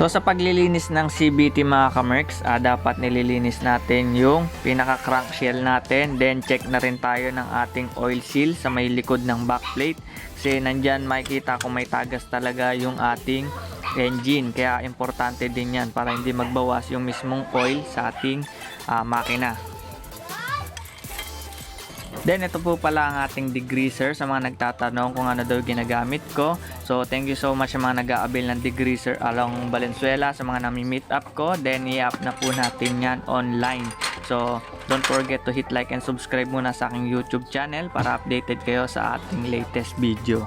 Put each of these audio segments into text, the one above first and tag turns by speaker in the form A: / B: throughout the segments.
A: So sa paglilinis ng CVT mga kamerks, dapat nililinis natin yung pinaka crankshell natin. Then check na rin tayo ng ating oil seal sa may likod ng backplate. Kasi nandyan makikita kung may tagas talaga yung ating engine. Kaya importante din yan para hindi magbawas yung mismong oil sa ating makina. Then ito po pala ang ating degreaser sa mga nagtatanong kung ano daw ginagamit ko. So thank you so much sa mga nag-aabil ng degreaser along Valenzuela, sa mga nami-meet up ko. Then i-up na po natin yan online. So don't forget to hit like and subscribe muna sa aking YouTube channel para updated kayo sa ating latest video.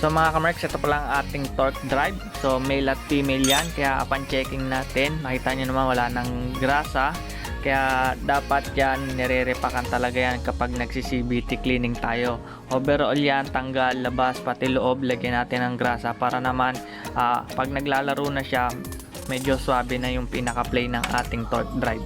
A: So mga kamerks, ito pala ang ating torque drive. So male at female yan. Kaya upon checking natin, makita nyo naman wala ng grasa. Kaya dapat yan, nire-repakan talaga yan kapag nagsi-Cvt cleaning tayo. Overall yan, tanggal, labas, pati loob, lagyan natin ng grasa para naman pag naglalaro na siya, medyo swabe na yung pinaka-play ng ating torque drive.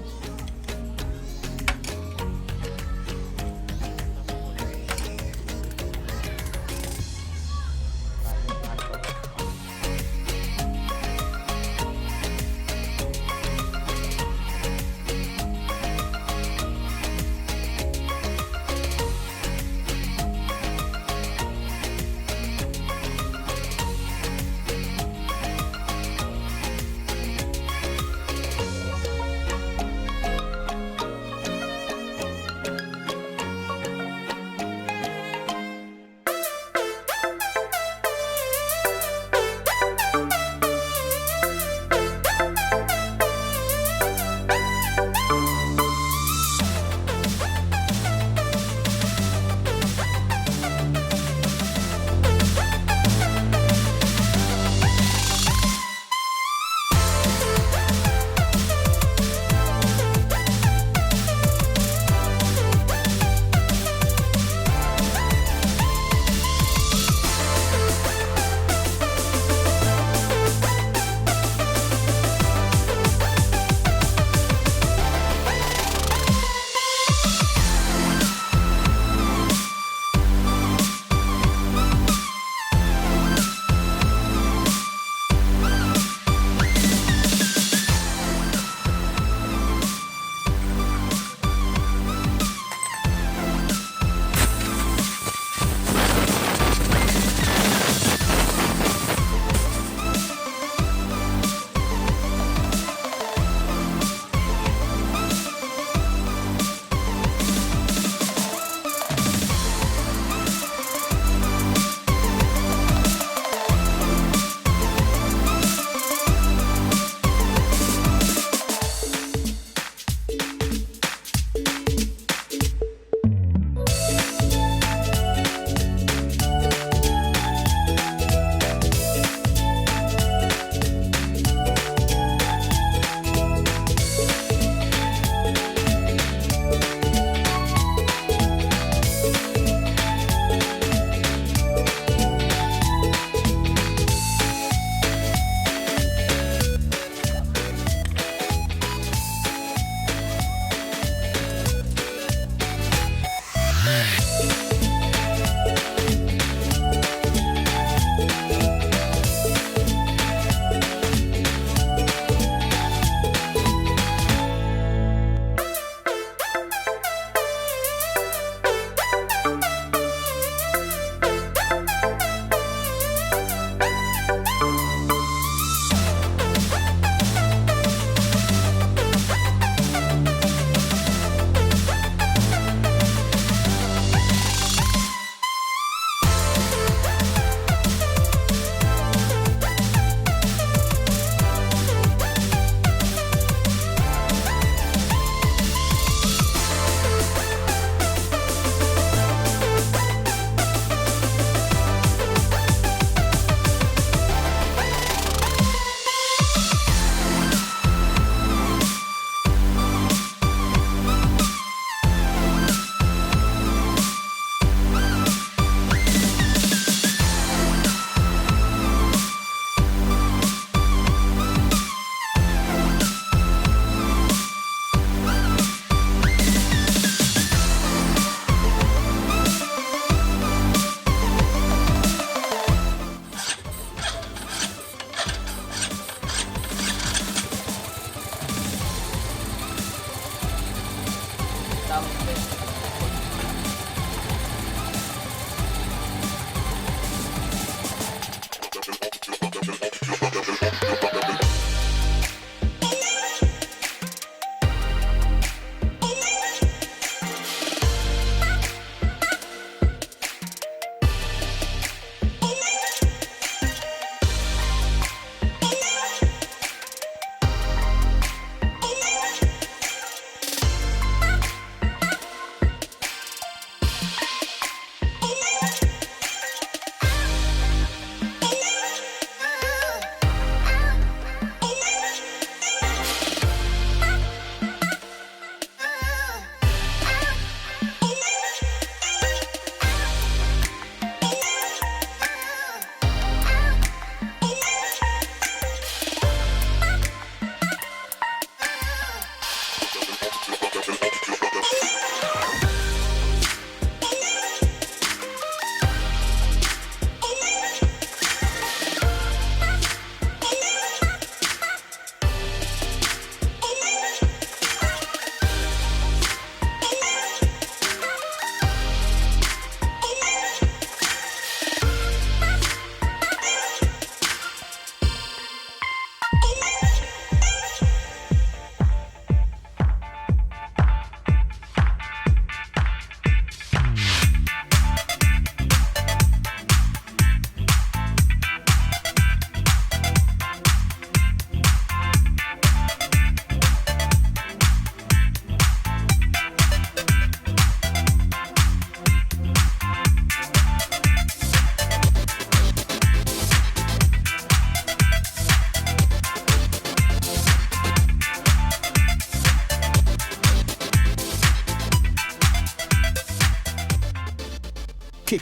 B: kick.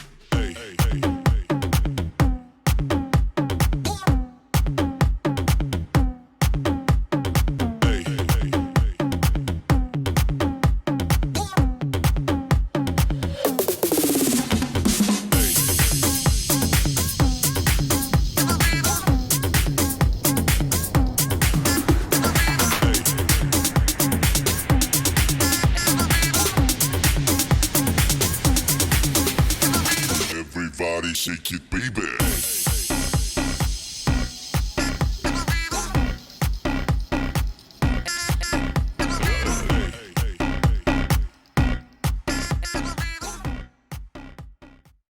C: Everybody shake it, baby.